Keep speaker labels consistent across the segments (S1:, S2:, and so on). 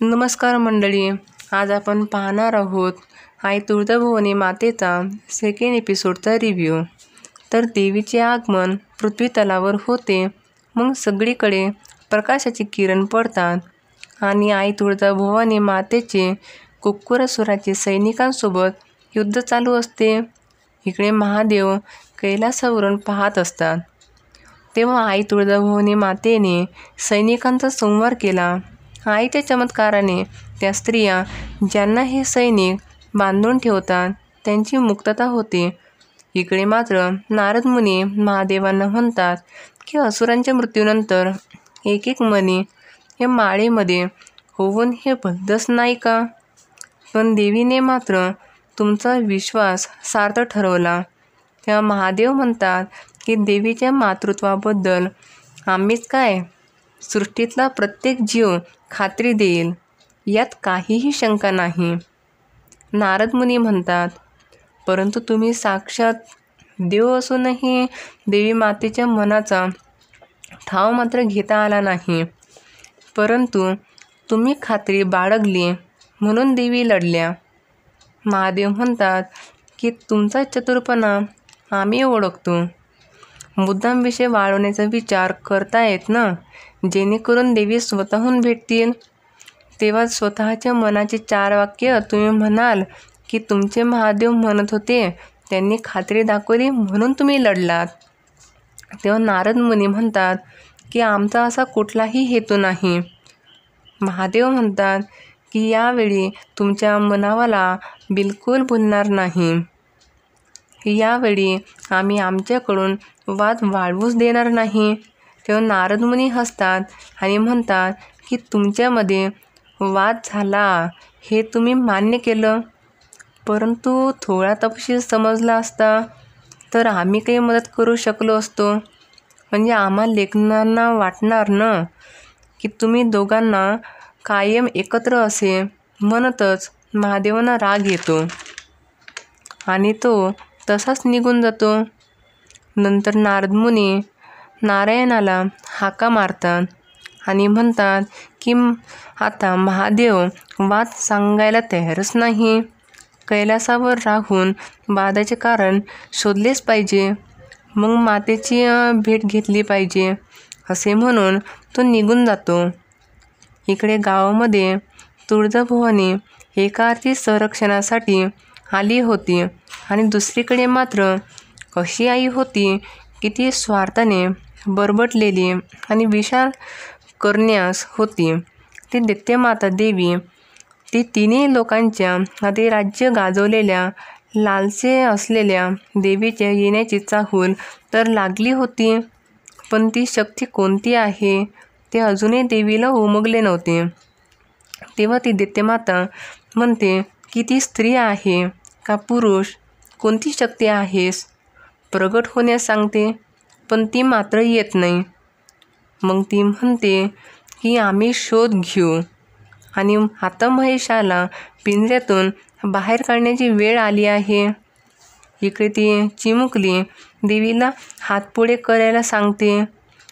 S1: नमस्कार मंडळी, आज आपण पाहणार आहोत आई तुळजाभवानी मातेचा सेकंड एपिसोडचा रिव्ह्यू। तर देवीचे आगमन पृथ्वी तलावर होते, मग सगळीकडे प्रकाशाचे किरण पडतात आणि आई तुळजाभवानी मातेचे कुक्कुरसुराचे सैनिकांसोबत युद्ध चालू असते। इकडे महादेव कैलासावरून पाहत असतात, तेव्हा आई तुळजाभवानी मातेने सैनिकांचा संहार केला। आईच्या चमत्काराने त्या स्त्रिया ज्यांना हे सैनिक बांधून ठेवतात त्यांची मुक्तता होते। इकडे मात्र नारद मुनी महादेवांना म्हणतात की असुरांच्या मृत्यूनंतर एक एक मणी हे माळेमध्ये होऊन हे भलतंच नाही का? पण देवीने मात्र तुमचा विश्वास सार्थ ठरवला। तेव्हा महादेव म्हणतात की देवीच्या मातृत्वाबद्दल आम्हीच काय, सृष्टीतला प्रत्येक जीव खात्री देईल, यात काहीही शंका नाही। नारद मुनी म्हणतात, परंतु तुम्ही साक्षात देव असूनही देवी मातेच्या मनाचा ठाव मात्र घेता आला नाही, परंतु तुम्ही खात्री बाळगली म्हणून देवी लढल्या। महादेव म्हणतात की तुमचा चतुरपणा आम्ही ओळखतो। मुद्दाम विषय वाढवण्याचा विचार करतायत ना, जेणेकरून देवी स्वतःहून भेटतील। तेव्हा स्वतःच्या मनाची 4 वाक्य तुम्ही म्हणाल की तुमचे महादेव म्हणत होते, त्यांनी खात्री दाखवली म्हणून तुम्ही लढलात। तेव्हा नारद मुनी म्हणतात की आमचा असा कुठलाही हेतू नाही। महादेव म्हणतात की यावेळी तुमच्या मनावाला बिलकुल भुलणार नाही। यावेळी आम्ही आमच्याकडून वाद वाढवूच देणार नाही। तेव्हा नारद मुनी हसतात आणि म्हणतात की तुमच्यामध्ये वाद झाला हे तुम्ही मान्य केलं, परंतु थोडा तपशील समजला असता तर आम्ही काही मदत करू शकलो असतो। म्हणजे आम्हा लेखनांना वाटणार ना की तुम्ही दोघांना कायम एकत्र असे। म्हणतच महादेवांना राग येतो आणि तो तसाच निघून जातो। नंतर नारद मुनी नारायणाला हाका मारतात आणि म्हणतात की आता महादेव वाद सांगायला तयारच नाही, कैलासावर राहून वादाचे कारण शोधलेच पाहिजे, मग मातेची भेट घेतली पाहिजे, असे म्हणून तो निघून जातो। इकडे गावामध्ये तुळजाभवानी एका अर्थी संरक्षणासाठी आली होती आणि दुसरीकडे मात्र अशी आई होती की ती स्वार्थाने बरबटलेली आणि विशाल करण्यास होती। ती दैत्यमाता देवी, ती तिन्ही लोकांच्या अधिराज्य गाजवलेल्या लालसे असलेल्या देवीच्या येण्याची चाहूल तर लागली होती, पण ती शक्ती कोणती आहे ते अजूनही देवीला उमगले नव्हते। तेव्हा ती दैत्यमाता म्हणते की ती स्त्री आहे का पुरुष, कोणती शक्ती आहेस, प्रगट होण्यास सांगते, पण ती मात्र येत नाही। मग ती म्हणते की आम्ही शोध घेऊ आणि आता महेशाला पिंजऱ्यातून बाहेर काढण्याची वेळ आली आहे। इकडे ती चिमुकली देवीला हातपुडे करायला सांगते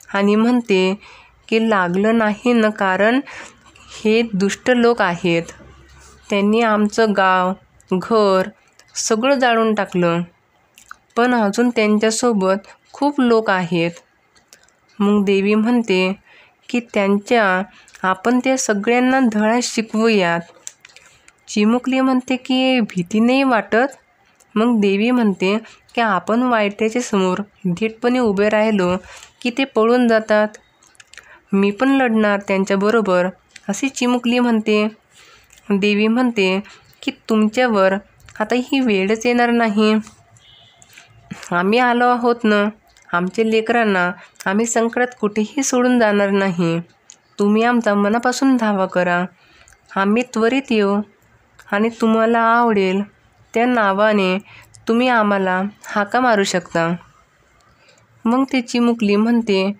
S1: आणि म्हणते की लागलं नाही न, कारण हे दुष्ट लोक आहेत, त्यांनी आमचं गाव घर सगळं जाळून टाकलं, पण अजून त्यांच्यासोबत खूप लोक आहेत। मग देवी म्हणते की आपण त्या सगळ्यांना धडा शिकवूयात। चिमुकली म्हणते की भीती नाही वाटत? मग देवी म्हणते की आपण वाईटाच्या समोर धीटपणे उभे राहिलो की ते पळून जातात, मी पण लढणार त्यांच्याबरोबर, अशी चिमुकली म्हणते। देवी म्हणते की तुमच्यावर आता ही वेळच येणार नाही, आम्ही आलो आहोत ना, आमच्या लेकरांना आम्ही संकटात कुठेही सोडून जाणार नाही, तुम्ही आमचा मनापासून धावा करा, आम्ही त्वरित येऊ आणि तुम्हाला आवडेल त्या नावाने तुम्ही आम्हाला हाका मारू शकता। मग ती चिमुकली म्हणते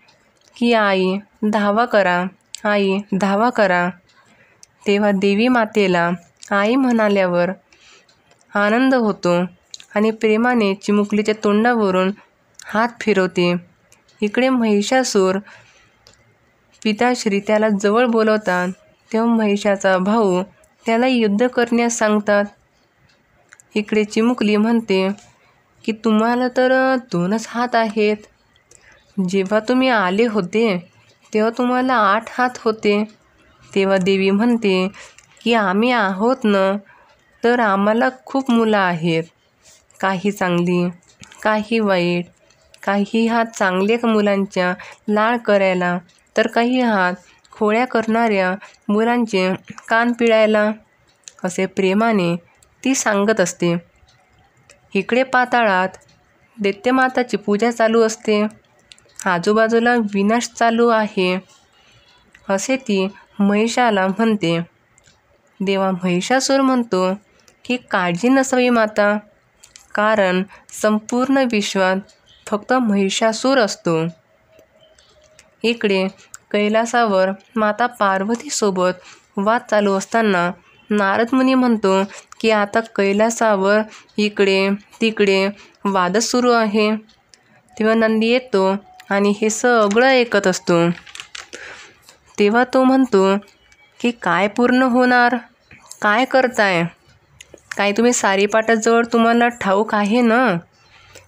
S1: की आई धावा करा, आई धावा करा। तेव्हा देवी मातेला आई म्हणाल्यावर आनंद होतो आणि प्रेमाने चिमुकलीच्या तोंडावरून हात फिरवते। इकडे महिषासूर पिताश्री त्याला जवळ बोलवतात, तेव्हा महिषाचा भाऊ त्याला युद्ध करण्यास सांगतात. इकडे चिमुकली म्हणते की तुम्हाला तर 2च हात आहेत. जेव्हा तुम्ही आले होते तेव्हा तुम्हाला 8 हात होते. तेव्हा देवी म्हणते की आम्ही आहोत ना, तर आम्हाला खूप मुलं आहेत. काही चांगली, काही वाईट. काही हात चांगले मुलांच्या लाड करायला, तर काही हात खोड्या करणाऱ्या मुलांचे कान पिळायला. असे प्रेमाने ती सांगत असते. इकडे पाताळात दैत्यमाताची पूजा चालू असते. आजूबाजूला विनाश चालू आहे असे ती महिषाला म्हणते. देवा महिषासूर म्हणतो की काळजी नसावी माता, कारण संपूर्ण विश्वात फक्त महिषासूर असतो. इकडे कैलासावर माता पार्वतीसोबत वाद चालू असताना नारद मुनी म्हणतो की आता कैलासावर इकडे तिकडे वादच सुरू आहे. तेव्हा नंदी येतो आणि हे सगळं ऐकत असतो. तेव्हा तो म्हणतो की काय पूर्ण होणार, काय करताय? काय तुम्ही सारीपाटाजवळ तुम्हाला ठाऊक आहे ना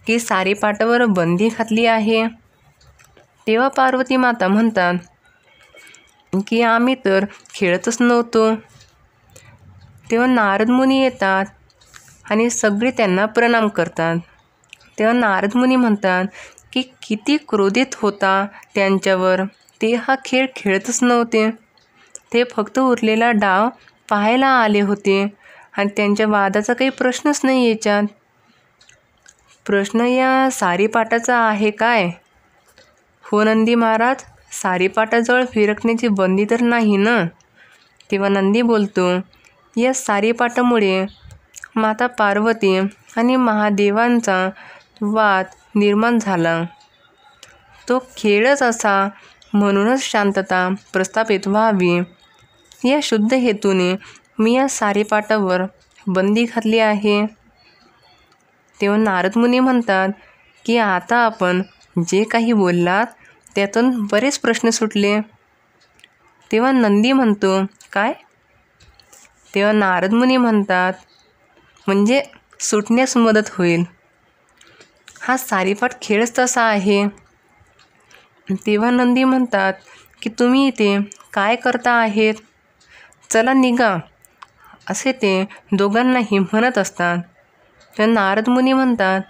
S1: की सारीपाटावर बंदी घातली आहे? तेव्हा पार्वती माता म्हणतात की आम्ही तर खेळतच नव्हतो. तेव्हा नारद मुनी येतात आणि सगळे त्यांना प्रणाम करतात. तेव्हा नारद मुनी म्हणतात की किती क्रोधित होता त्यांच्यावर. ते हा खेळ खेळतच नव्हते. ते फक्त उरलेला डाव पाहायला आले होते आणि त्यांच्या वादाचा काही प्रश्नच नाही याच्यात. प्रश्न या सारीपाटाचा आहे काय? हो नंदी महाराज, सारीपाटाजवळ फिरकण्याची बंदी तर नाही ना. तेव्हा नंदी बोलतो, या सारीपाटामुळे माता पार्वती आणि महादेवांचा वाद निर्माण झाला. तो खेळच असा, म्हणूनच शांतता प्रस्थापित व्हावी या शुद्ध हेतूने मी या सारीपाटावर बंदी घातली आहे. तेव्हा नारद मुनी म्हणतात की आता आपण जे काही बोललात त्यातून बरेच प्रश्न सुटले. तेव्हा नंदी म्हणतो काय? तेव्हा नारद मुनी म्हणतात म्हणजे सुटण्यास मदत होईल. हा सारीपाट खेळच तसा आहे. तेव्हा नंदी म्हणतात की तुम्ही इथे काय करता आहेत, चला निघा, असे ते दोघांनाही म्हणत असतात. तर नारद मुनी म्हणतात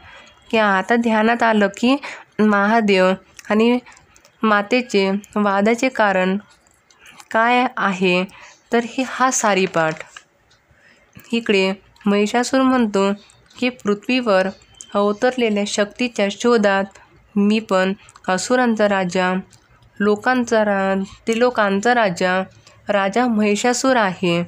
S1: की आता ध्यानात आलं की महादेव आणि मातेचे वादाचे कारण काय आहे, तर हा सारीपाट. इकडे महिषासूर म्हणतो की पृथ्वीवर अवतरलेल्या शक्तीच्या शोधात मी पण असुरांचा राजा, त्रिलोकांचा राजा महिषासूर आहे.